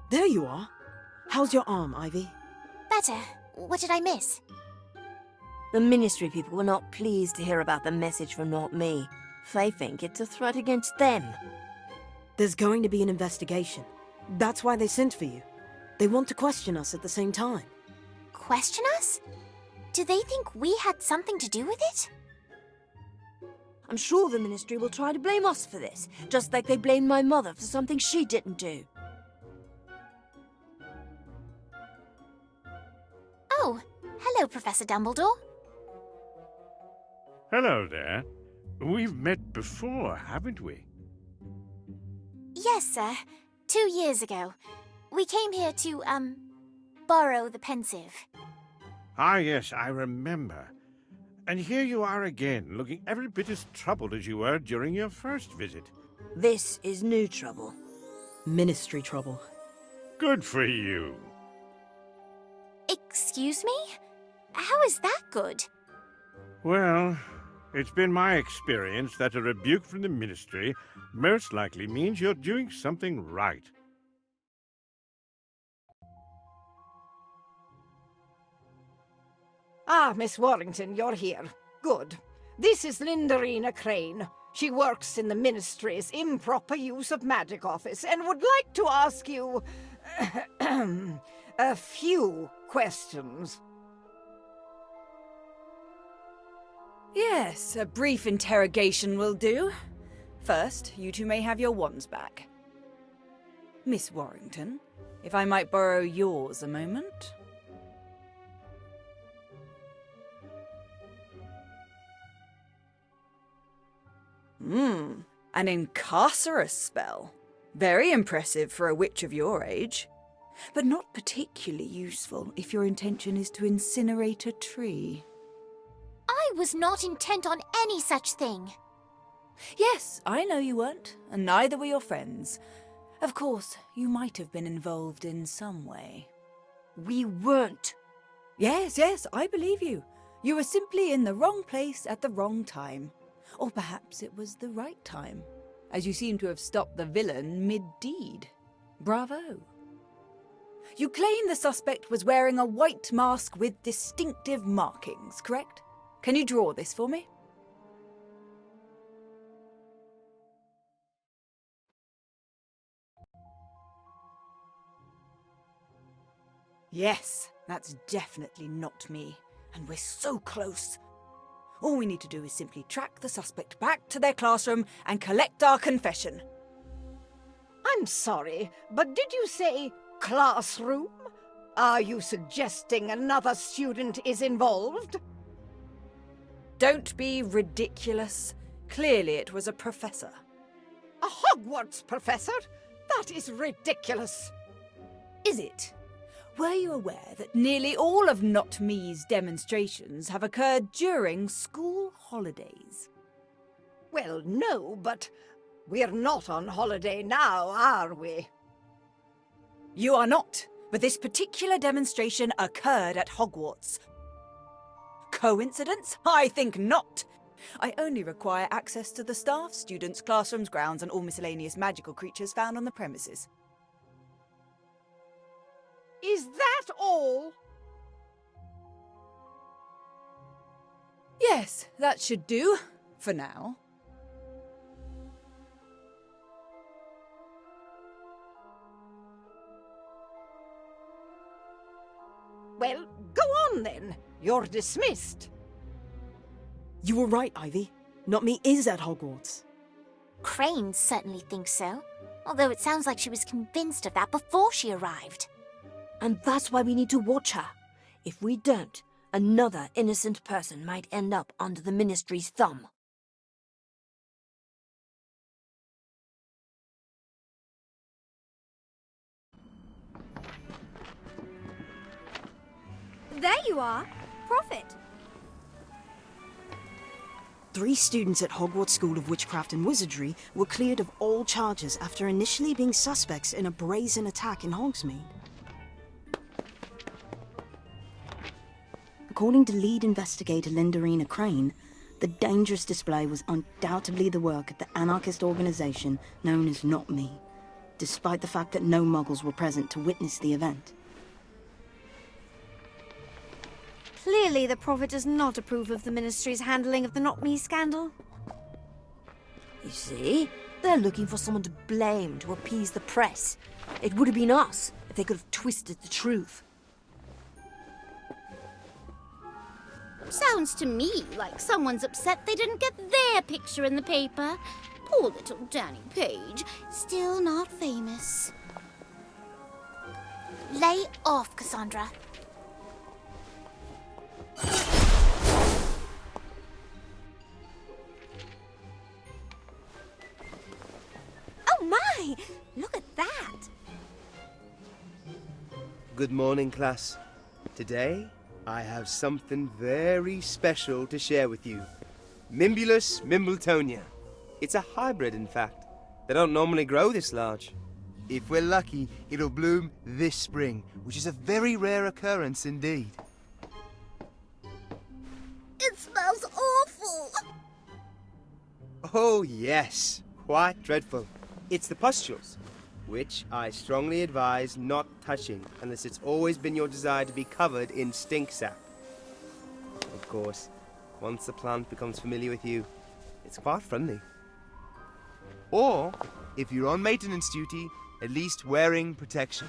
There you are. How's your arm, Ivy? Better. What did I miss? The Ministry people were not pleased to hear about the message from Not Me. They think it's a threat against them. There's going to be an investigation. That's why they sent for you. They want to question us at the same time. Question us? Do they think we had something to do with it? I'm sure the Ministry will try to blame us for this, just like they blamed my mother for something she didn't do. Oh, hello, Professor Dumbledore. Hello there. We've met before, haven't we? Yes, sir. 2 years ago. We came here to, borrow the pensive. Ah, yes, I remember. And here you are again, looking every bit as troubled as you were during your first visit. This is new trouble. Ministry trouble. Good for you. Excuse me? How is that good? Well, it's been my experience that a rebuke from the Ministry most likely means you're doing something right. Ah, Miss Warrington, you're here. Good. This is Lindarina Crane. She works in the Ministry's improper use of magic office and would like to ask you a few questions. Yes, a brief interrogation will do. First, you two may have your wands back. Miss Warrington, if I might borrow yours a moment. An incarcerous spell. Very impressive for a witch of your age. But not particularly useful if your intention is to incinerate a tree. I was not intent on any such thing. Yes, I know you weren't, and neither were your friends. Of course, you might have been involved in some way. We weren't. Yes, I believe you. You were simply in the wrong place at the wrong time. Or perhaps it was the right time, as you seem to have stopped the villain mid-deed. Bravo. You claim the suspect was wearing a white mask with distinctive markings, correct? Can you draw this for me? Yes, that's definitely not me. And we're so close. All we need to do is simply track the suspect back to their classroom and collect our confession. I'm sorry, but did you say classroom? Are you suggesting another student is involved? Don't be ridiculous. Clearly it was a professor. A Hogwarts professor? That is ridiculous. Is it? Were you aware that nearly all of Not Me's demonstrations have occurred during school holidays? Well, no, but we're not on holiday now, are we? You are not, but this particular demonstration occurred at Hogwarts. Coincidence? I think not. I only require access to the staff, students, classrooms, grounds, and all miscellaneous magical creatures found on the premises. Is that all? Yes, that should do, for now. Well, go on then. You're dismissed. You were right, Ivy. Not Me is at Hogwarts. Crane certainly thinks so, although it sounds like she was convinced of that before she arrived. And that's why we need to watch her. If we don't, another innocent person might end up under the Ministry's thumb. There you are. Prophet. 3 students at Hogwarts School of Witchcraft and Wizardry were cleared of all charges after initially being suspects in a brazen attack in Hogsmeade. According to lead investigator Lindarina Crane, the dangerous display was undoubtedly the work of the anarchist organization known as Not Me. despite the fact that no Muggles were present to witness the event. Clearly, the Prophet does not approve of the Ministry's handling of the Knock-Me scandal. You see? They're looking for someone to blame to appease the press. It would have been us if they could have twisted the truth. Sounds to me like someone's upset they didn't get their picture in the paper. Poor little Danny Page, still not famous. Lay off, Cassandra. Oh my! Look at that! Good morning, class. Today, I have something very special to share with you. Mimbulus Mimbletonia. It's a hybrid, in fact. They don't normally grow this large. If we're lucky, it'll bloom this spring, which is a very rare occurrence indeed. It smells awful. Oh, yes. Quite dreadful. It's the pustules, which I strongly advise not touching unless it's always been your desire to be covered in stink sap. Of course, once the plant becomes familiar with you, it's quite friendly. Or, if you're on maintenance duty, at least wearing protection.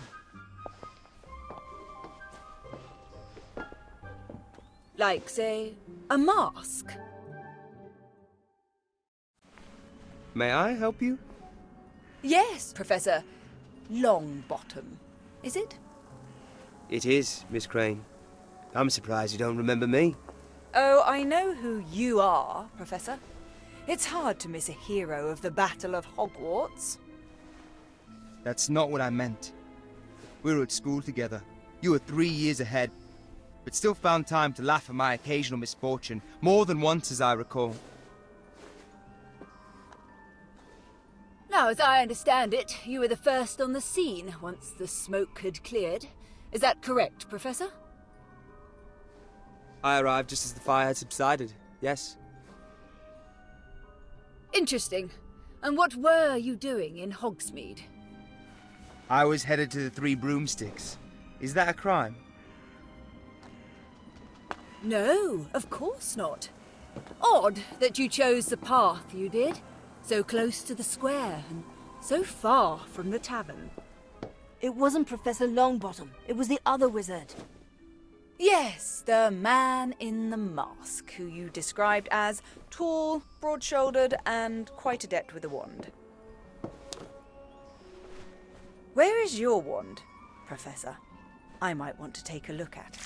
Like, say, a mask. May I help you? Yes, Professor Longbottom. Is it? It is, Miss Crane. I'm surprised you don't remember me. Oh, I know who you are, Professor. It's hard to miss a hero of the Battle of Hogwarts. That's not what I meant. We were at school together. You were 3 years ahead, but still found time to laugh at my occasional misfortune, more than once as I recall. Now, as I understand it, you were the first on the scene once the smoke had cleared. Is that correct, Professor? I arrived just as the fire had subsided, yes. Interesting. And what were you doing in Hogsmeade? I was headed to the Three Broomsticks. Is that a crime? No, of course not. Odd that you chose the path you did. So close to the square and so far from the tavern. It wasn't Professor Longbottom. It was the other wizard. Yes, the man in the mask, who you described as tall, broad-shouldered, and quite adept with a wand. Where is your wand, Professor? I might want to take a look at it.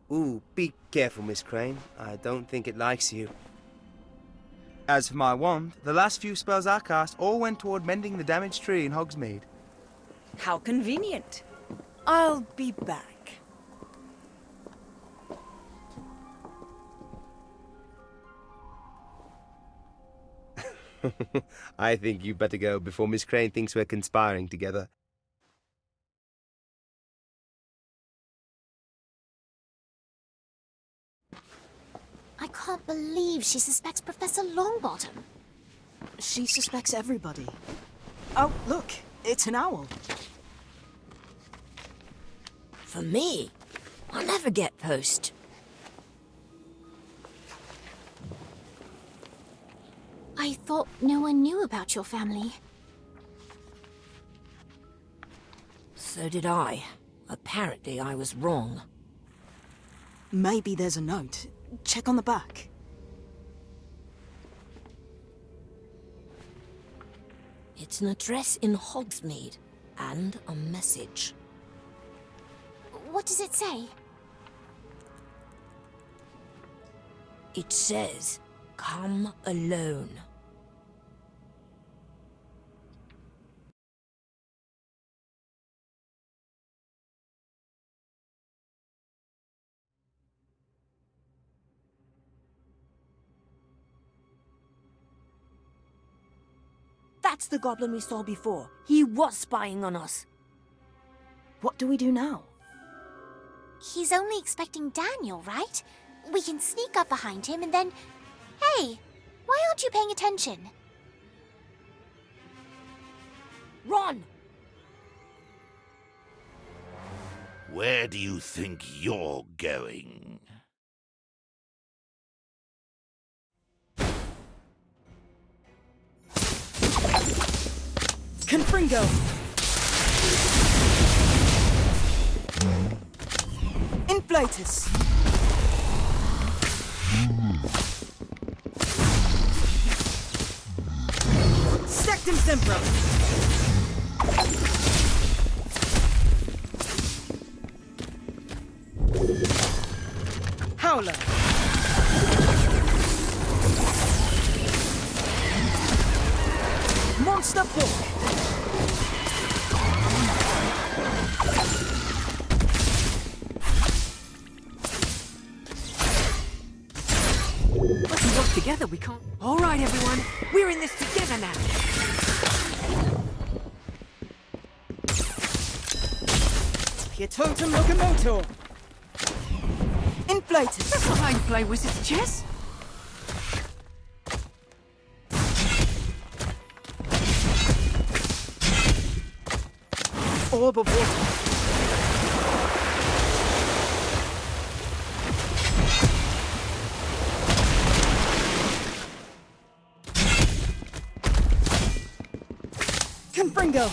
Ooh, be careful, Miss Crane. I don't think it likes you. As for my wand, the last few spells I cast all went toward mending the damaged tree in Hogsmeade. How convenient. I'll be back. I think you better go before Miss Crane thinks we're conspiring together. I can't believe she suspects Professor Longbottom. She suspects everybody. Oh, look, it's an owl. For me, I'll never get post. I thought no one knew about your family. So did I. Apparently I was wrong. Maybe there's a note. Check on the back. It's an address in Hogsmeade and a message. What does it say? It says, "Come alone." That's the goblin we saw before. He was spying on us. What do we do now? He's only expecting Daniel, right? We can sneak up behind him and then... Hey, why aren't you paying attention? Run! Where do you think you're going? Confringo! Inflatus! Sectum Sempra! Howler! Monster Book! Let's work together, we can't... All right, everyone. We're in this together now. Pietotum Locomotor! Inflatus! That's not how you play wizard's chess. Orb of Water! Confringo!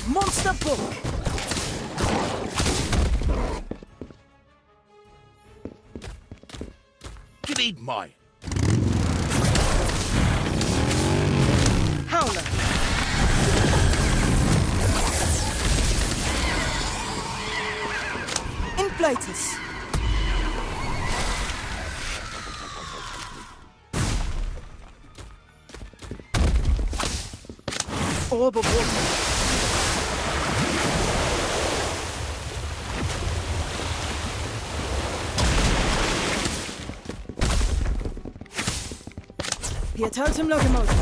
Monster Book! You need mine. Howler! Inflatus! Orb of Water! Pietotum Locomotor!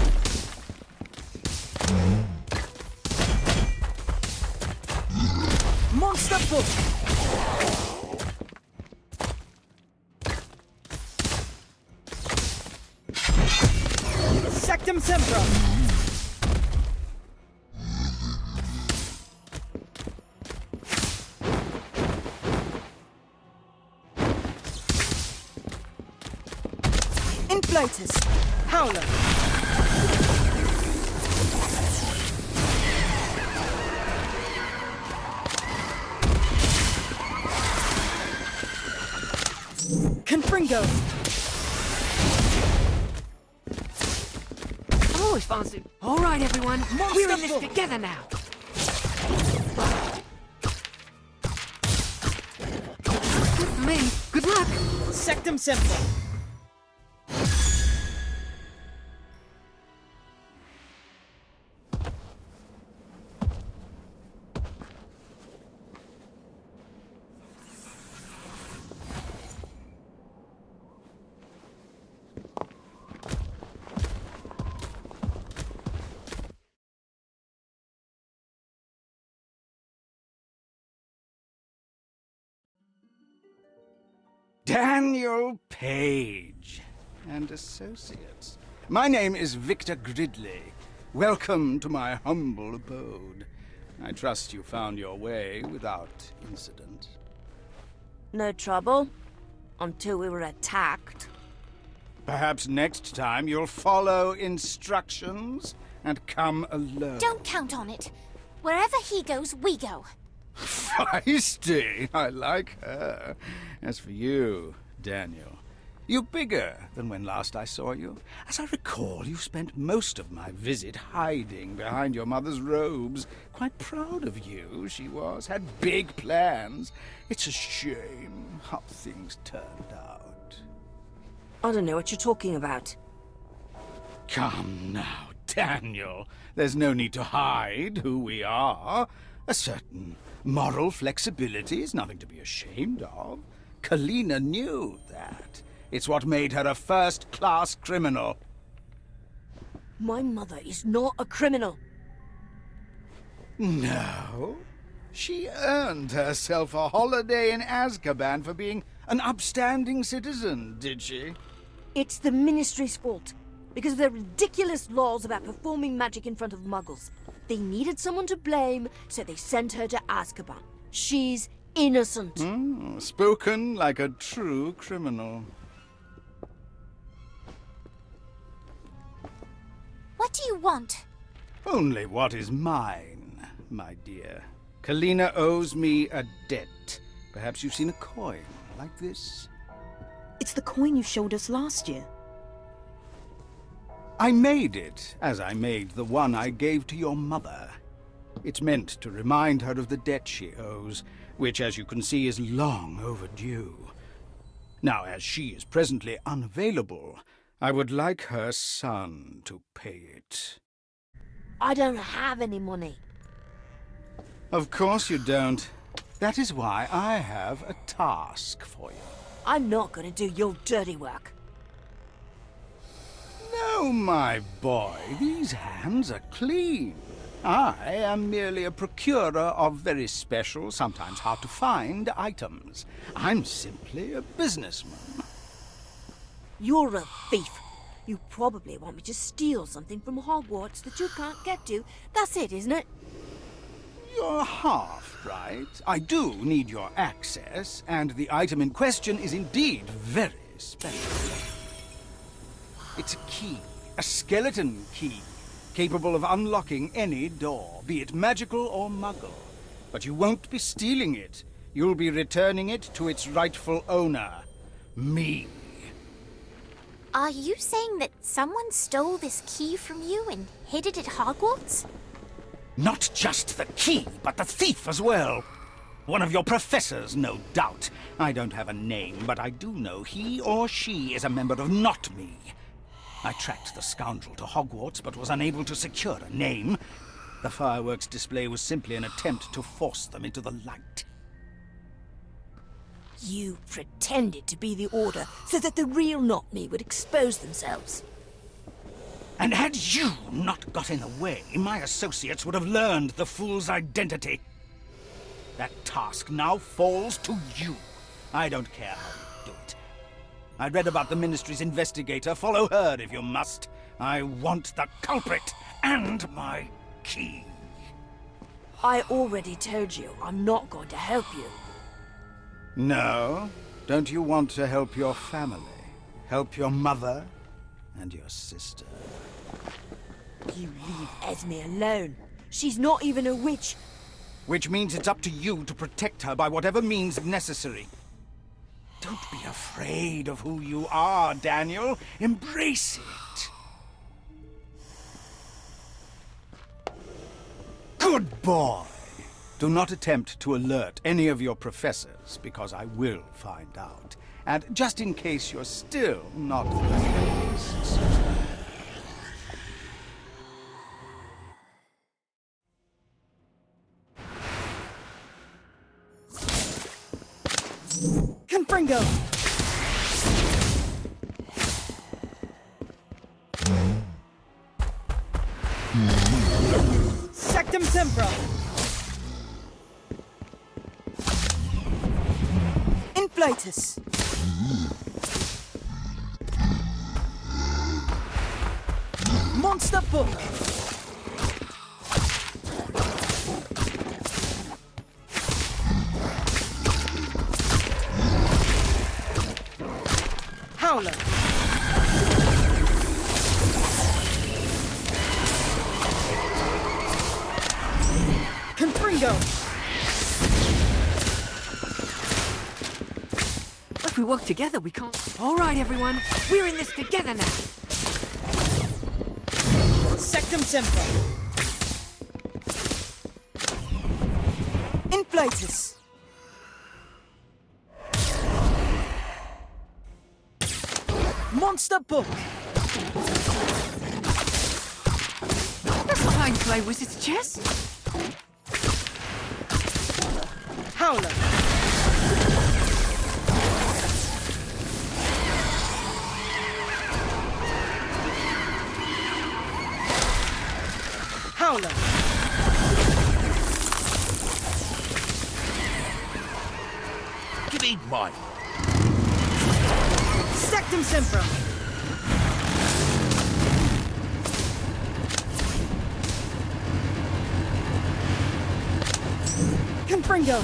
Monster Book! Sectum Sempra! Inflatus! Howler! Confringo! I'm always fancy. All right, everyone. We're in this together now. Good for me. Good luck. Sectum Sempra! Daniel Page and Associates. My name is Victor Gridley. Welcome to my humble abode. I trust you found your way without incident. No trouble. Until we were attacked. Perhaps next time you'll follow instructions and come alone. Don't count on it. Wherever he goes, we go. Feisty! I like her. As for you, Daniel, you're bigger than when last I saw you. As I recall, you spent most of my visit hiding behind your mother's robes. Quite proud of you, she was. Had big plans. It's a shame how things turned out. I don't know what you're talking about. Come now, Daniel. There's no need to hide who we are. A certain moral flexibility is nothing to be ashamed of. Kalina knew that. It's what made her a first-class criminal. My mother is not a criminal. No. She earned herself a holiday in Azkaban for being an upstanding citizen, did she? It's the Ministry's fault. Because of their ridiculous laws about performing magic in front of muggles. They needed someone to blame, so they sent her to Azkaban. She's innocent. Spoken like a true criminal. What do you want? Only what is mine, my dear. Kalina owes me a debt. Perhaps you've seen a coin like this? It's the coin you showed us last year. I made it, as I made the one I gave to your mother. It's meant to remind her of the debt she owes, which, as you can see, is long overdue. Now, as she is presently unavailable, I would like her son to pay it. I don't have any money. Of course you don't. That is why I have a task for you. I'm not going to do your dirty work. No, my boy, these hands are clean. I am merely a procurer of very special, sometimes hard-to-find items. I'm simply a businessman. You're a thief. You probably want me to steal something from Hogwarts that you can't get to. That's it, isn't it? You're half right. I do need your access, and the item in question is indeed very special. It's a key, a skeleton key, capable of unlocking any door, be it magical or muggle. But you won't be stealing it. You'll be returning it to its rightful owner, me. Are you saying that someone stole this key from you and hid it at Hogwarts? Not just the key, but the thief as well. One of your professors, no doubt. I don't have a name, but I do know he or she is a member of Not Me. I tracked the scoundrel to Hogwarts, but was unable to secure a name. The fireworks display was simply an attempt to force them into the light. You pretended to be the Order so that the real Not Me would expose themselves. And had you not got in the way, my associates would have learned the fool's identity. That task now falls to you. I don't care how you do it. I read about the Ministry's investigator. Follow her if you must. I want the culprit and my key. I already told you I'm not going to help you. No? Don't you want to help your family? Help your mother and your sister? You leave Esme alone. She's not even a witch. Which means it's up to you to protect her by whatever means necessary. Don't be afraid of who you are, Daniel. Embrace it. Good boy. Do not attempt to alert any of your professors, because I will find out. And just in case you're still not convinced... Confringo! Sectum Sempra! Inflatus! Monster Book! Howler! Confringo! If we work together, we can't... All right, everyone. We're in this together now. Sectum Sempra! Inflatus! Monster Book! That's not how you play Wizard's Chess. Howler! Howler! Activate mine. Sectum Sempra! Confringo!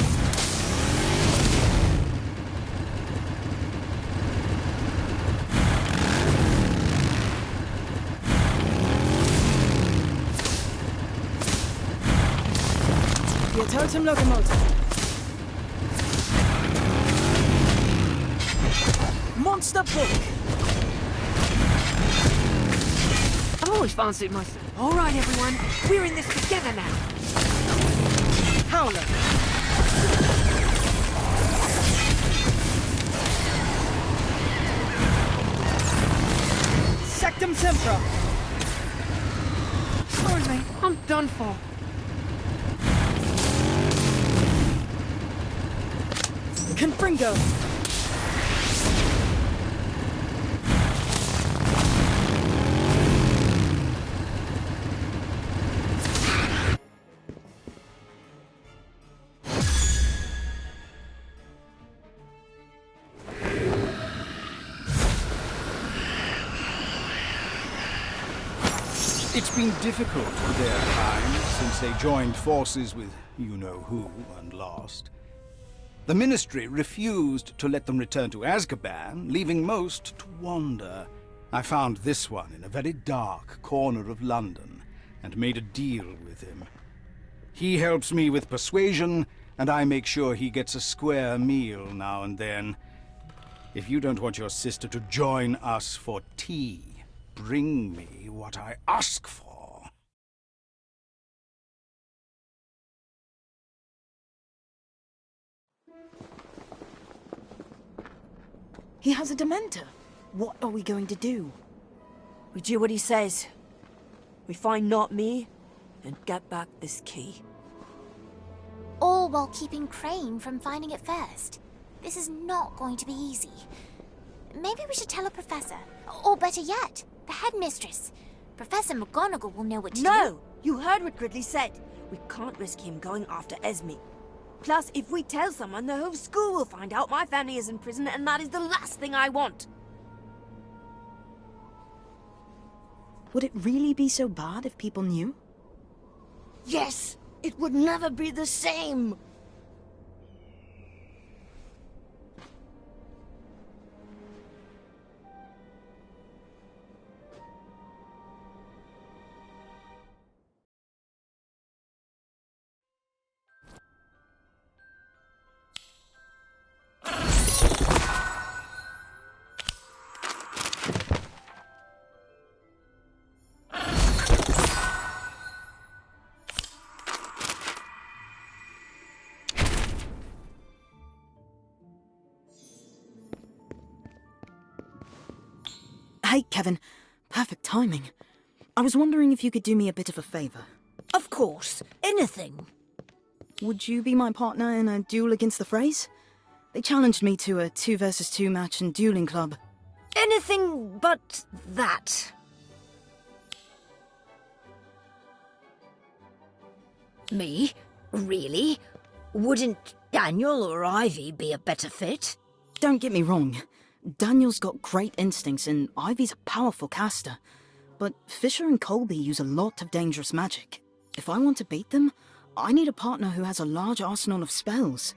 Your totem locomotive. Monster book. I've always fancied myself. All right, everyone. We're in this together now. Howler. Sectum Sempra. Sorry, mate. I'm done for. Confringo. It's been difficult for their kind since they joined forces with you-know-who and lost. The Ministry refused to let them return to Azkaban, leaving most to wander. I found this one in a very dark corner of London and made a deal with him. He helps me with persuasion, and I make sure he gets a square meal now and then. If you don't want your sister to join us for tea, bring me what I ask for. He has a Dementor. What are we going to do? We do what he says. We find not me, and get back this key. All while keeping Crane from finding it first. This is not going to be easy. Maybe we should tell a professor. Or better yet, the headmistress. Professor McGonagall will know what to do. No! You heard what Gridley said. We can't risk him going after Esme. Plus, if we tell someone, the whole school will find out my family is in prison, and that is the last thing I want. Would it really be so bad if people knew? Yes! It would never be the same! Hey, Kevin. Perfect timing. I was wondering if you could do me a bit of a favor. Of course. Anything. Would you be my partner in a duel against the Freys? They challenged me to a 2 versus 2 match in dueling club. Anything but that. Me? Really? Wouldn't Daniel or Ivy be a better fit? Don't get me wrong. Daniel's got great instincts and Ivy's a powerful caster. But Fisher and Colby use a lot of dangerous magic. If I want to beat them, I need a partner who has a large arsenal of spells.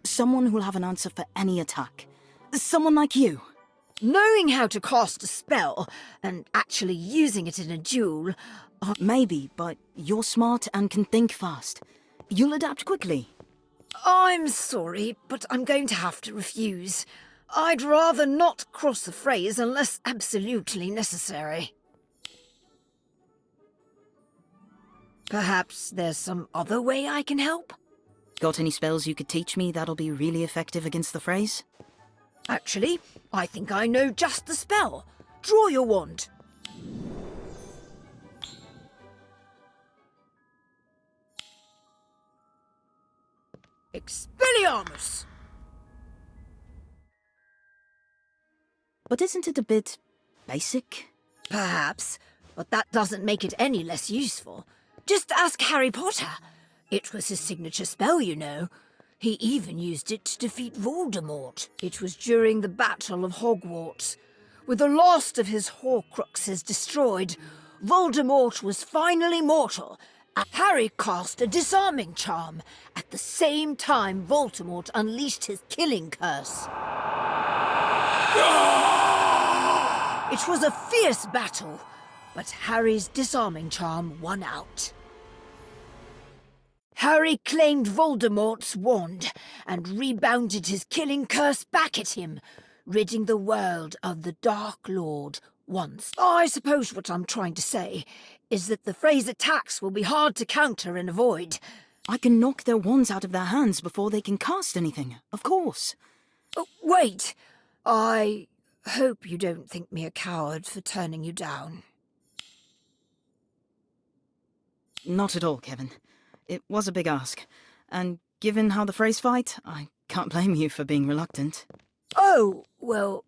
Someone who'll have an answer for any attack. Someone like you. Knowing how to cast a spell and actually using it in a duel... Maybe, but you're smart and can think fast. You'll adapt quickly. I'm sorry, but I'm going to have to refuse. I'd rather not cross the Freys unless absolutely necessary. Perhaps there's some other way I can help? Got any spells you could teach me that'll be really effective against the Freys? Actually, I think I know just the spell. Draw your wand. Expelliarmus! But isn't it a bit basic? Perhaps, but that doesn't make it any less useful. Just ask Harry Potter. It was his signature spell, you know. He even used it to defeat Voldemort. It was during the Battle of Hogwarts. With the last of his Horcruxes destroyed, Voldemort was finally mortal. Harry cast a disarming charm. At the same time, Voldemort unleashed his killing curse. It was a fierce battle, but Harry's disarming charm won out. Harry claimed Voldemort's wand and rebounded his killing curse back at him, ridding the world of the Dark Lord once. I suppose what I'm trying to say is that the Frey's attacks will be hard to counter and avoid. I can knock their wands out of their hands before they can cast anything, of course. Oh, wait! I hope you don't think me a coward for turning you down. Not at all, Kevin. It was a big ask, and given how the Freys fight, I can't blame you for being reluctant. Oh, well,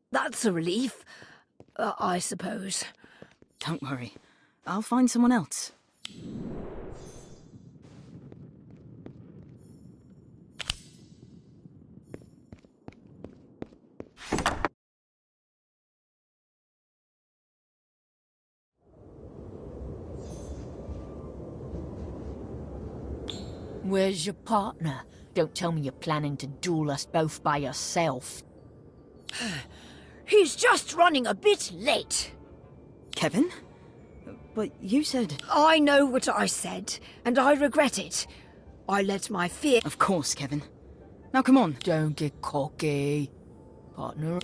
that's a relief, I suppose. Don't worry. I'll find someone else. Where's your partner? Don't tell me you're planning to duel us both by yourself. He's just running a bit late. Kevin? But you said... I know what I said, and I regret it. I let my fear... Of course, Kevin. Now come on. Don't get cocky, partner.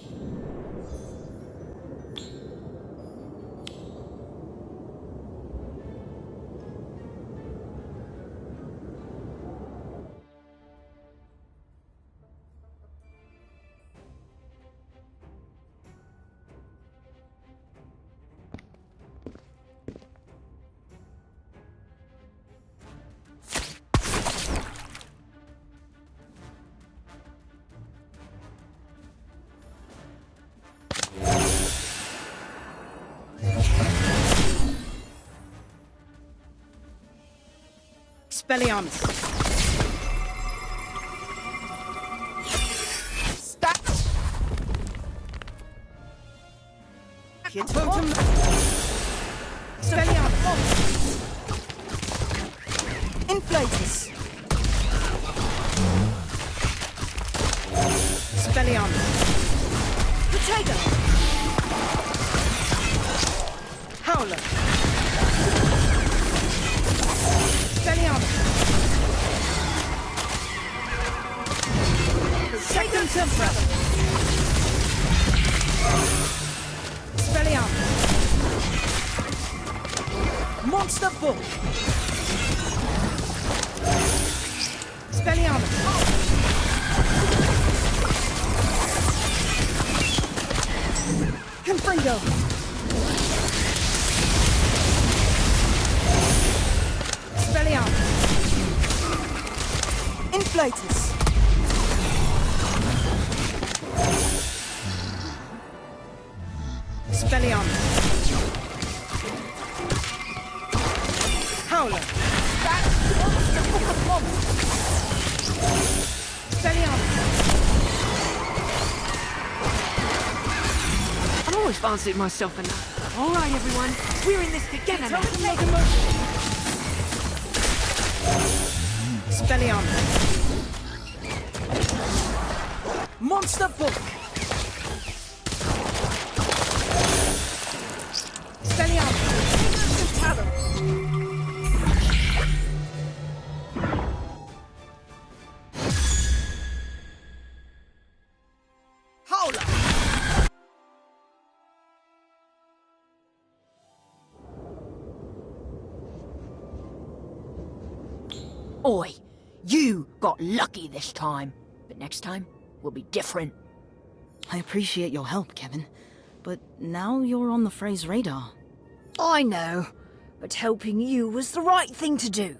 Expelliarmus! Stop! Kids, Photon! Expelliarmus! Inflatus! Expelliarmus! Potato! Howler! Expelliarmus! Second Templar! Expelliarmus! Monster Bull! Expelliarmus! Confringo! Expelliarmus! Inflatus! Expelliarmus! Howler! Expelliarmus! I've always fancied myself enough. All right, everyone, we're in this together now. Expelliarmus! Monster Book! Expelliarmus! Talon! Howler! Oi, you got lucky this time, but next time will be different. I appreciate your help, Kevin, but now you're on the Frey's radar. I know, but helping you was the right thing to do.